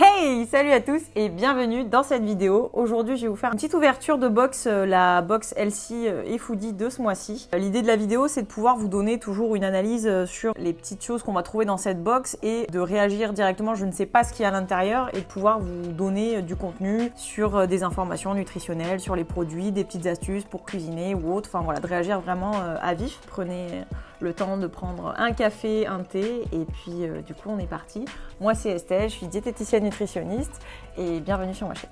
Hey, salut à tous et bienvenue dans cette vidéo. Aujourd'hui, je vais vous faire une petite ouverture de box, la box Elsie et Foodie de ce mois-ci. L'idée de la vidéo, c'est de pouvoir vous donner toujours une analyse sur les petites choses qu'on va trouver dans cette box et de réagir directement, je ne sais pas ce qu'il y a à l'intérieur, et de pouvoir vous donner du contenu sur des informations nutritionnelles, sur les produits, des petites astuces pour cuisiner ou autre. Enfin voilà, de réagir vraiment à vif. Prenez le temps de prendre un café, un thé et puis du coup on est parti. Moi c'est Estelle, je suis diététicienne nutritionniste et bienvenue sur ma chaîne.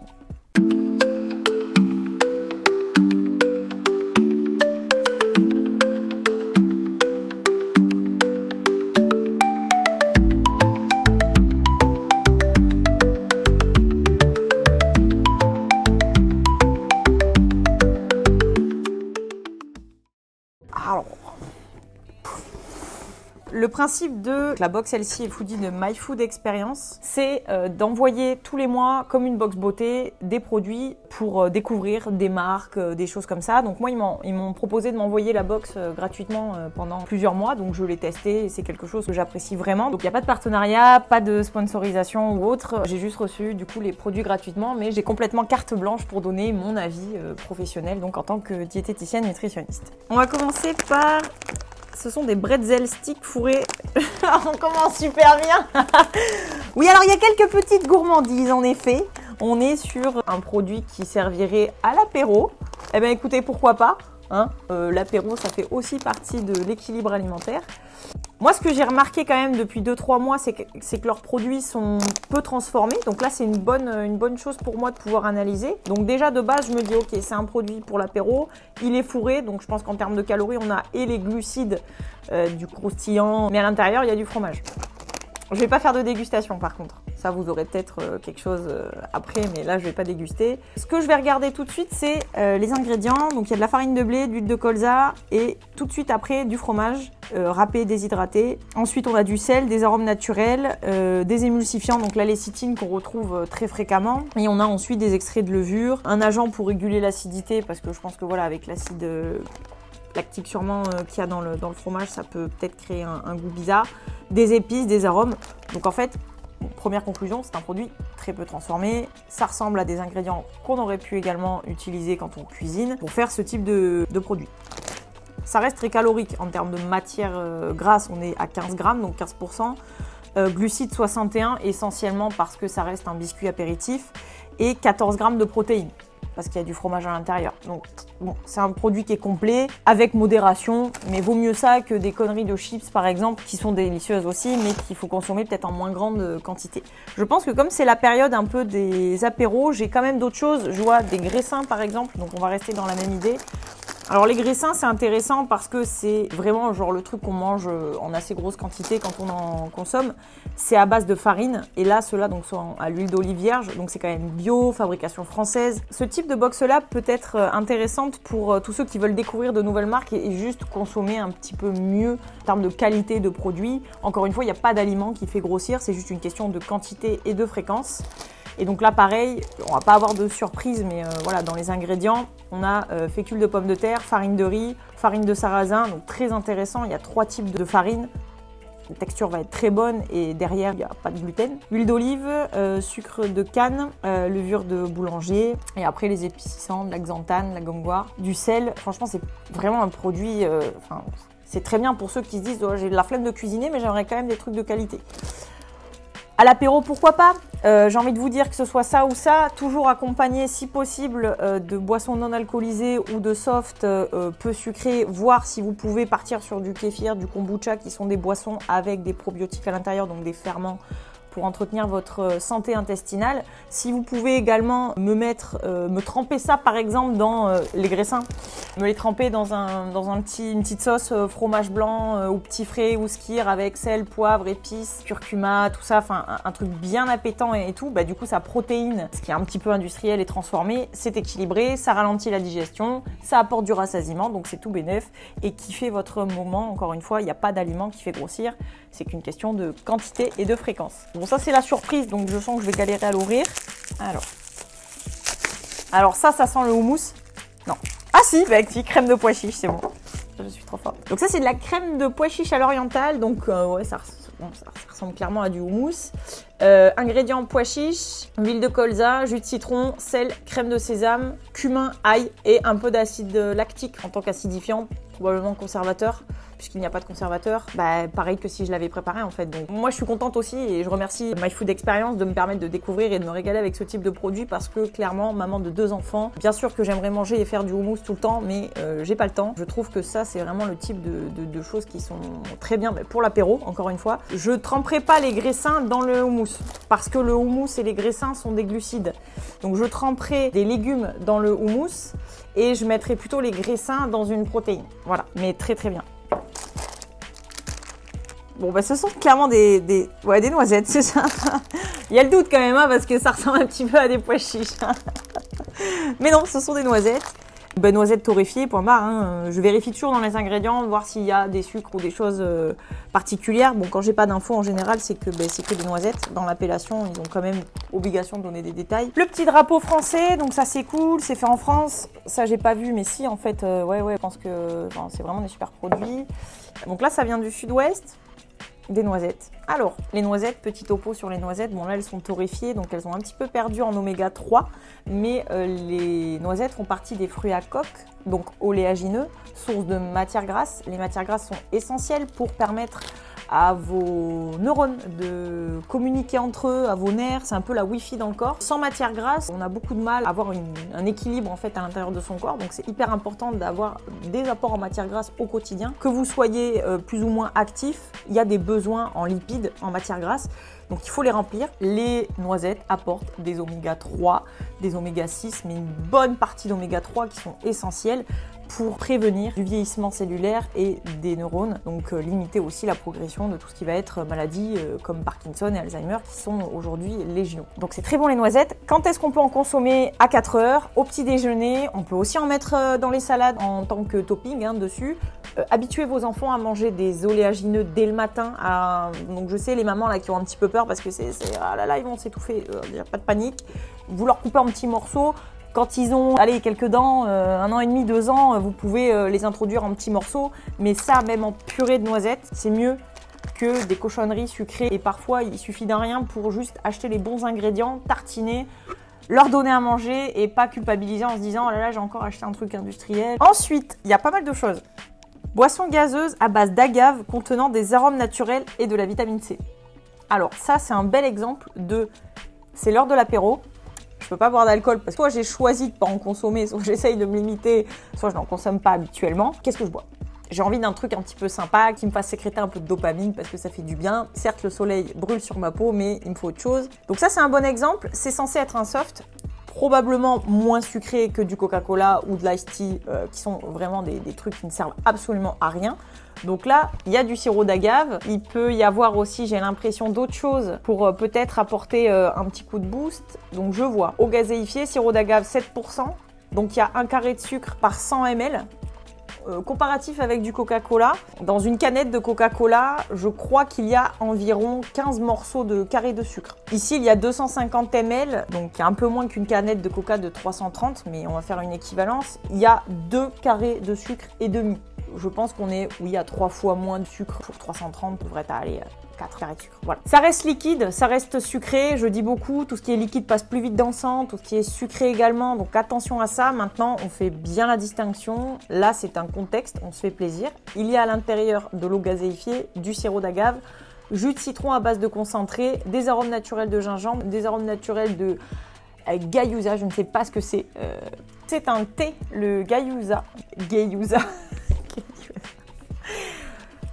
Alors, le principe de la box Elsie et Foodie de My Food Experience, c'est d'envoyer tous les mois, comme une box beauté, des produits pour découvrir des marques, des choses comme ça. Donc moi, ils m'ont proposé de m'envoyer la box gratuitement pendant plusieurs mois. Donc je l'ai testé et c'est quelque chose que j'apprécie vraiment. Donc il n'y a pas de partenariat, pas de sponsorisation ou autre. J'ai juste reçu du coup les produits gratuitement, mais j'ai complètement carte blanche pour donner mon avis professionnel, donc en tant que diététicienne nutritionniste. On va commencer par... Ce sont des bretzel sticks fourrés. On commence super bien. Oui, alors il y a quelques petites gourmandises en effet. On est sur un produit qui servirait à l'apéro. Eh bien écoutez, pourquoi pas hein, l'apéro, ça fait aussi partie de l'équilibre alimentaire. Moi, ce que j'ai remarqué quand même depuis 2-3 mois, c'est que leurs produits sont peu transformés. Donc là, c'est une bonne chose pour moi de pouvoir analyser. Donc déjà, de base, je me dis, ok, c'est un produit pour l'apéro. Il est fourré, donc je pense qu'en termes de calories, on a et les glucides, du croustillant, mais à l'intérieur, il y a du fromage. Je vais pas faire de dégustation par contre. Ça, vous aurez peut-être quelque chose après, mais là, je vais pas déguster. Ce que je vais regarder tout de suite, c'est les ingrédients. Donc, il y a de la farine de blé, d'huile de colza et tout de suite après, du fromage râpé, déshydraté. Ensuite, on a du sel, des arômes naturels, des émulsifiants, donc la lécithine qu'on retrouve très fréquemment. Et on a ensuite des extraits de levure, un agent pour réguler l'acidité parce que je pense que voilà, avec l'acide... lactique sûrement qu'il y a dans le fromage, ça peut peut-être créer un goût bizarre, des épices, des arômes. Donc en fait, première conclusion, c'est un produit très peu transformé. Ça ressemble à des ingrédients qu'on aurait pu également utiliser quand on cuisine pour faire ce type de produit. Ça reste très calorique en termes de matière grasse, on est à 15 grammes, donc 15%. Glucides 61, essentiellement parce que ça reste un biscuit apéritif, et 14 grammes de protéines, parce qu'il y a du fromage à l'intérieur. Donc bon, c'est un produit qui est complet, avec modération, mais vaut mieux ça que des conneries de chips par exemple, qui sont délicieuses aussi, mais qu'il faut consommer peut-être en moins grande quantité. Je pense que comme c'est la période un peu des apéros, j'ai quand même d'autres choses. Je vois des graissins par exemple, donc on va rester dans la même idée. Alors les graissins, c'est intéressant parce que c'est vraiment genre le truc qu'on mange en assez grosse quantité quand on en consomme. C'est à base de farine et là ceux-là donc sont à l'huile d'olive vierge, donc c'est quand même bio, fabrication française. Ce type de box-là peut être intéressante pour tous ceux qui veulent découvrir de nouvelles marques et juste consommer un petit peu mieux en termes de qualité de produit. Encore une fois, il n'y a pas d'aliment qui fait grossir, c'est juste une question de quantité et de fréquence. Et donc là, pareil, on va pas avoir de surprise, mais voilà, dans les ingrédients, on a fécule de pommes de terre, farine de riz, farine de sarrasin, donc très intéressant. Il y a 3 types de farine. La texture va être très bonne et derrière, il n'y a pas de gluten. Huile d'olive, sucre de canne, levure de boulanger et après les épices, de la xanthane, la gomgoire, du sel. Franchement, c'est vraiment un produit... c'est très bien pour ceux qui se disent oh, j'ai de la flemme de cuisiner, mais j'aimerais quand même des trucs de qualité. À l'apéro, pourquoi pas j'ai envie de vous dire que ce soit ça ou ça, toujours accompagné si possible de boissons non alcoolisées ou de soft peu sucrées, voire si vous pouvez partir sur du kéfir, du kombucha qui sont des boissons avec des probiotiques à l'intérieur, donc des ferments pour entretenir votre santé intestinale. Si vous pouvez également me tremper ça par exemple dans les graissins, me les tremper dans une petite sauce fromage blanc ou petit frais ou skyr avec sel, poivre, épices, curcuma, tout ça, enfin un truc bien appétant et tout, bah du coup ça protéine, ce qui est un petit peu industriel et transformé, c'est équilibré, ça ralentit la digestion, ça apporte du rassasiement, donc c'est tout bénef et kiffez votre moment. Encore une fois, il n'y a pas d'aliment qui fait grossir, c'est qu'une question de quantité et de fréquence. Bon, ça c'est la surprise, donc je sens que je vais galérer à l'ouvrir. Alors ça sent le houmous. Non. Ah si, bah si, crème de pois chiche, c'est bon. Je suis trop forte. Donc ça c'est de la crème de pois chiche à l'oriental, donc ouais, ça bon, ça ressemble clairement à du houmous. Ingrédients pois chiches, huile de colza, jus de citron, sel, crème de sésame, cumin, ail et un peu d'acide lactique en tant qu'acidifiant, probablement conservateur, puisqu'il n'y a pas de conservateur. Bah, pareil que si je l'avais préparé en fait. Donc moi je suis contente aussi et je remercie My Food Experience de me permettre de découvrir et de me régaler avec ce type de produit parce que clairement, maman de 2 enfants, bien sûr que j'aimerais manger et faire du houmous tout le temps, mais j'ai pas le temps. Je trouve que ça c'est vraiment le type de choses qui sont très bien pour l'apéro, encore une fois. Je tremperai pas les graissins dans le houmous parce que le houmous et les graissins sont des glucides. Donc je tremperai des légumes dans le houmous et je mettrai plutôt les graissins dans une protéine. Voilà, mais très très bien. Bon bah ce sont clairement des noisettes, c'est ça. Il y a le doute quand même hein, parce que ça ressemble un petit peu à des pois chiches. Mais non, ce sont des noisettes. Ben, noisettes torréfiées, point barre. Hein. Je vérifie toujours dans les ingrédients, voir s'il y a des sucres ou des choses particulières. Bon, quand j'ai pas d'infos en général, c'est que des noisettes. Dans l'appellation, ils ont quand même obligation de donner des détails. Le petit drapeau français, donc ça c'est cool, c'est fait en France. Ça j'ai pas vu, mais si en fait, ouais, je pense que c'est vraiment des super produits. Donc là, ça vient du sud-ouest. Des noisettes. Alors, les noisettes, petit topo sur les noisettes, bon là elles sont torréfiées, donc elles ont un petit peu perdu en oméga 3, mais les noisettes font partie des fruits à coque, donc oléagineux, source de matières grasses. Les matières grasses sont essentielles pour permettre à vos neurones de communiquer entre eux, à vos nerfs, c'est un peu la Wi-Fi dans le corps. Sans matière grasse, on a beaucoup de mal à avoir un équilibre en fait à l'intérieur de son corps, donc c'est hyper important d'avoir des apports en matière grasse au quotidien. Que vous soyez plus ou moins actif, il y a des besoins en lipides, en matière grasse, donc il faut les remplir. Les noisettes apportent des oméga 3, des oméga 6, mais une bonne partie d'oméga 3 qui sont essentiels pour prévenir du vieillissement cellulaire et des neurones, donc limiter aussi la progression de tout ce qui va être maladies comme Parkinson et Alzheimer qui sont aujourd'hui légion. Donc c'est très bon les noisettes. Quand est-ce qu'on peut en consommer? À 4 heures, au petit déjeuner. On peut aussi en mettre dans les salades en tant que topping dessus. Habituez vos enfants à manger des oléagineux dès le matin. Donc je sais les mamans là qui ont un petit peu peur parce que ah là là ils vont s'étouffer, pas de panique. Vous leur coupez en petits morceaux. Quand ils ont quelques dents, 1 an et demi, 2 ans, vous pouvez les introduire en petits morceaux. Mais ça, même en purée de noisettes, c'est mieux que des cochonneries sucrées. Et parfois, il suffit d'un rien pour juste acheter les bons ingrédients, tartiner, leur donner à manger et pas culpabiliser en se disant « Oh là là, j'ai encore acheté un truc industriel ». Ensuite, il y a pas mal de choses. Boisson gazeuse à base d'agave contenant des arômes naturels et de la vitamine C. Alors ça, c'est un bel exemple de... C'est l'heure de l'apéro. Je peux pas boire d'alcool parce que soit j'ai choisi de pas en consommer, soit j'essaye de me limiter, soit je n'en consomme pas habituellement. Qu'est-ce que je bois? J'ai envie d'un truc un petit peu sympa qui me fasse sécréter un peu de dopamine parce que ça fait du bien. Certes, le soleil brûle sur ma peau, mais il me faut autre chose. Donc ça, c'est un bon exemple. C'est censé être un soft, probablement moins sucré que du Coca-Cola ou de l'Ice Tea, qui sont vraiment des trucs qui ne servent absolument à rien. Donc là, il y a du sirop d'agave. Il peut y avoir aussi, j'ai l'impression, d'autres choses pour peut-être apporter un petit coup de boost. Donc je vois eau gazéifiée, sirop d'agave 7%. Donc il y a 1 carré de sucre par 100 ml. Comparatif avec du Coca-Cola. Dans une canette de Coca-Cola, je crois qu'il y a environ 15 morceaux de carré de sucre. Ici, il y a 250 ml, donc il y a un peu moins qu'une canette de Coca de 330, mais on va faire une équivalence. Il y a 2 carrés de sucre et demi. Je pense qu'on est, oui, à 3 fois moins de sucre. Pour 330, devrait aller 4 carrés de sucre. Voilà. Ça reste liquide, ça reste sucré. Je dis beaucoup, tout ce qui est liquide passe plus vite dans le sang, tout ce qui est sucré également. Donc attention à ça. Maintenant, on fait bien la distinction. Là, c'est un contexte, on se fait plaisir. Il y a à l'intérieur de l'eau gazéifiée, du sirop d'agave, jus de citron à base de concentré, des arômes naturels de gingembre, des arômes naturels de Guayusa. Je ne sais pas ce que c'est. C'est un thé, le Guayusa.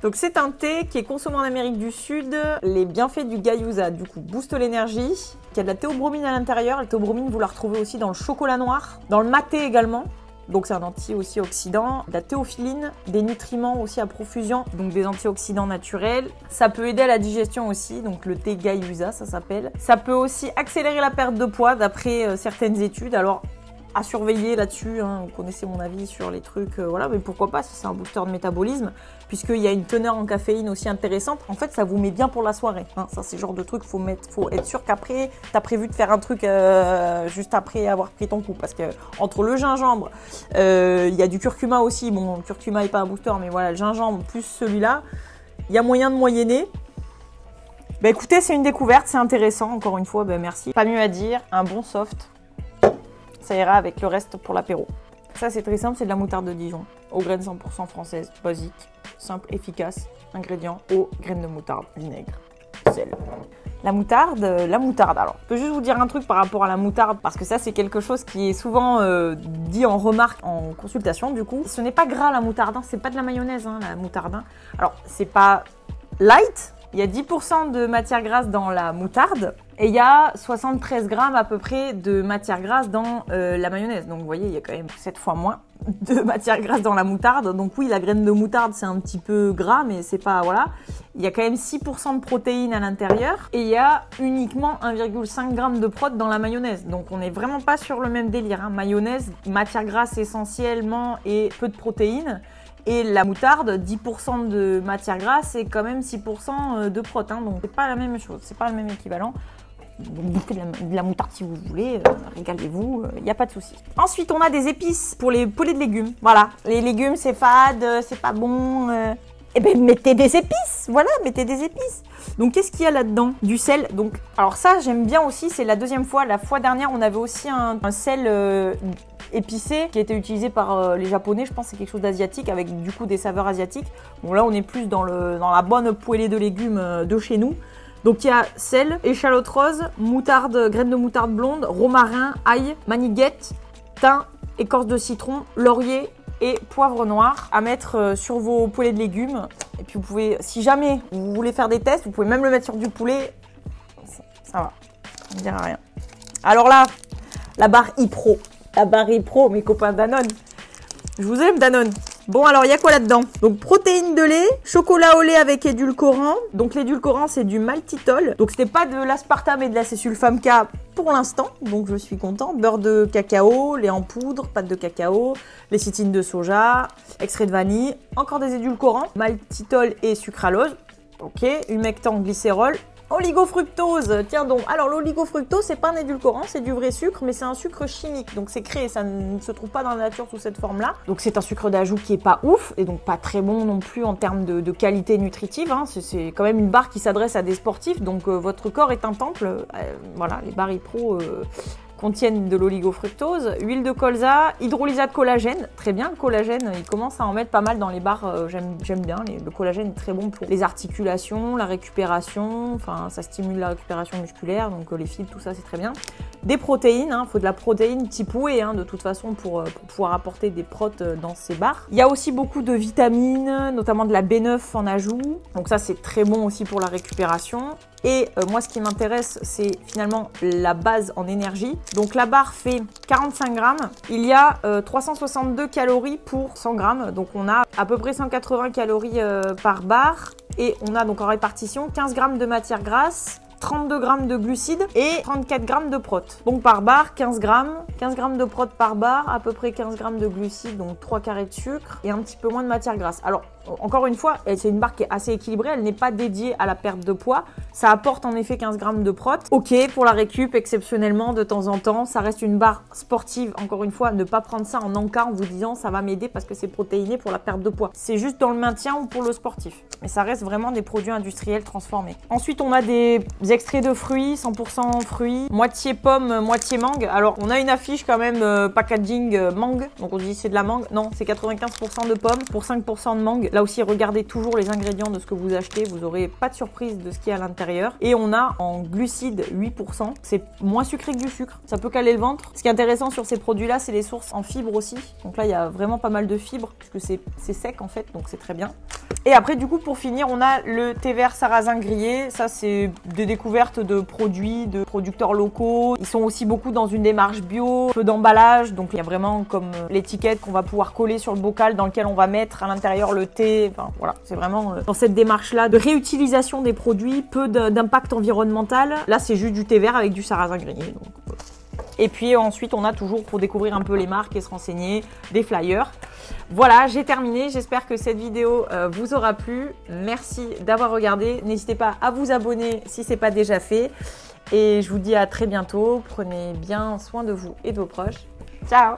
Donc c'est un thé qui est consommé en Amérique du Sud. Les bienfaits du Guayusa, du coup, boostent l'énergie. Il y a de la théobromine à l'intérieur. La théobromine, vous la retrouvez aussi dans le chocolat noir, dans le maté également. Donc c'est un antioxydant, de la théophiline, des nutriments aussi à profusion, donc des antioxydants naturels. Ça peut aider à la digestion aussi, donc le thé Guayusa, ça s'appelle. Ça peut aussi accélérer la perte de poids d'après certaines études. Alors à surveiller là-dessus, hein. Vous connaissez mon avis sur les trucs, voilà, mais pourquoi pas si c'est un booster de métabolisme, puisqu'il y a une teneur en caféine aussi intéressante. En fait, ça vous met bien pour la soirée, hein. Ça, c'est le genre de truc, faut être sûr qu'après, t'as prévu de faire un truc juste après avoir pris ton coup, parce que entre le gingembre, il y a du curcuma aussi. Bon, le curcuma n'est pas un booster, mais voilà, le gingembre plus celui-là, il y a moyen de moyenner. Bah écoutez, c'est une découverte, c'est intéressant, encore une fois, bah merci. Pas mieux à dire, un bon soft, ça ira avec le reste pour l'apéro. Ça c'est très simple, c'est de la moutarde de Dijon, aux graines 100% françaises, basique, simple, efficace. Ingrédients, eau, graines de moutarde, vinaigre, sel. La moutarde, alors, je peux juste vous dire un truc par rapport à la moutarde, parce que ça c'est quelque chose qui est souvent dit en remarque en consultation du coup. Ce n'est pas gras la moutarde, hein, c'est pas de la mayonnaise hein, la moutarde. Hein. Alors c'est pas light, il y a 10% de matière grasse dans la moutarde, et il y a 73 grammes à peu près de matière grasse dans la mayonnaise. Donc vous voyez, il y a quand même 7 fois moins de matière grasse dans la moutarde. Donc oui, la graine de moutarde, c'est un petit peu gras, mais c'est pas... Voilà. Il y a quand même 6% de protéines à l'intérieur. Et il y a uniquement 1,5 g de prot dans la mayonnaise. Donc on n'est vraiment pas sur le même délire. Hein. Mayonnaise, matière grasse essentiellement et peu de protéines. Et la moutarde, 10% de matière grasse et quand même 6% de prot. Hein. Donc c'est pas la même chose, c'est pas le même équivalent. Vous bouffez de la moutarde si vous voulez, régalez-vous, il n'y a pas de souci. Ensuite, on a des épices pour les poêlées de légumes. Voilà, les légumes c'est fade, c'est pas bon. Eh ben mettez des épices, voilà, mettez des épices. Donc qu'est-ce qu'il y a là-dedans? Du sel. Donc, alors ça j'aime bien aussi, c'est la deuxième fois. La fois dernière, on avait aussi un sel épicé qui a été utilisé par les Japonais. Je pense que c'est quelque chose d'asiatique avec du coup des saveurs asiatiques. Bon là, on est plus dans la bonne poêlée de légumes de chez nous. Donc il y a sel, échalote rose, moutarde, graines de moutarde blonde, romarin, ail, maniguette, thym, écorce de citron, laurier et poivre noir à mettre sur vos poêlées de légumes. Et puis vous pouvez, si jamais vous voulez faire des tests, vous pouvez même le mettre sur du poulet. Ça va, ça ne dira rien. Alors là, la barre iPro. La barre iPro, mes copains Danone. Je vous aime Danone. Bon alors il y a quoi là-dedans? Donc protéines de lait, chocolat au lait avec édulcorant. Donc l'édulcorant c'est du maltitol. Donc c'était pas de l'aspartame et de l'acésulfame K pour l'instant. Donc je suis content. Beurre de cacao, lait en poudre, pâte de cacao, lécithine de soja, extrait de vanille, encore des édulcorants, maltitol et sucralose. Ok, humectant, glycérol. Oligofructose, tiens donc. Alors l'oligofructose, c'est pas un édulcorant, c'est du vrai sucre, mais c'est un sucre chimique. Donc c'est créé, ça ne se trouve pas dans la nature sous cette forme-là. Donc c'est un sucre d'ajout qui est pas ouf, et donc pas très bon non plus en termes de qualité nutritive. Hein. C'est quand même une barre qui s'adresse à des sportifs, donc votre corps est un temple. Voilà, les barres iPro contiennent de l'oligofructose, huile de colza, hydrolysat de collagène, très bien le collagène, il commence à en mettre pas mal dans les barres, j'aime bien, le collagène est très bon pour les articulations, la récupération, enfin ça stimule la récupération musculaire, donc les fibres, tout ça c'est très bien. Des protéines, il faut de la protéine type whey de toute façon pour pouvoir apporter des protes dans ces barres. Il y a aussi beaucoup de vitamines, notamment de la B9 en ajout, donc ça c'est très bon aussi pour la récupération. Et moi ce qui m'intéresse c'est finalement la base en énergie. Donc la barre fait 45 grammes, il y a 362 calories pour 100 grammes, donc on a à peu près 180 calories par barre. Et on a donc en répartition 15 grammes de matière grasse, 32 grammes de glucides et 34 grammes de prot. Donc par barre, 15 grammes de prot par barre, à peu près 15 grammes de glucides, donc 3 carrés de sucre et un petit peu moins de matière grasse. Alors, encore une fois, c'est une barre qui est assez équilibrée, elle n'est pas dédiée à la perte de poids. Ça apporte en effet 15 grammes de prot. Ok, pour la récup, exceptionnellement, de temps en temps, ça reste une barre sportive. Encore une fois, ne pas prendre ça en encas en vous disant ça va m'aider parce que c'est protéiné pour la perte de poids. C'est juste dans le maintien ou pour le sportif. Mais ça reste vraiment des produits industriels transformés. Ensuite, on a des extraits de fruits, 100% fruits, moitié pomme, moitié mangue. Alors, on a une affiche quand même packaging mangue. Donc, on dit c'est de la mangue. Non, c'est 95% de pommes pour 5% de mangue. Là aussi, regardez toujours les ingrédients de ce que vous achetez. Vous n'aurez pas de surprise de ce qu'il y a à l'intérieur. Et on a en glucides 8%. C'est moins sucré que du sucre. Ça peut caler le ventre. Ce qui est intéressant sur ces produits-là, c'est les sources en fibres aussi. Donc là, il y a vraiment pas mal de fibres puisque c'est sec en fait. Donc, c'est très bien. Et après, du coup, pour finir, on a le thé vert sarrasin grillé. Ça, c'est des découvertes de produits, de producteurs locaux. Ils sont aussi beaucoup dans une démarche bio, peu d'emballage. Donc, il y a vraiment comme l'étiquette qu'on va pouvoir coller sur le bocal dans lequel on va mettre à l'intérieur le thé. Enfin, voilà, c'est vraiment dans cette démarche-là de réutilisation des produits, peu d'impact environnemental. Là, c'est juste du thé vert avec du sarrasin grillé. Donc, et puis ensuite, on a toujours, pour découvrir un peu les marques et se renseigner, des flyers. Voilà, j'ai terminé. J'espère que cette vidéo vous aura plu. Merci d'avoir regardé. N'hésitez pas à vous abonner si ce n'est pas déjà fait. Et je vous dis à très bientôt. Prenez bien soin de vous et de vos proches. Ciao!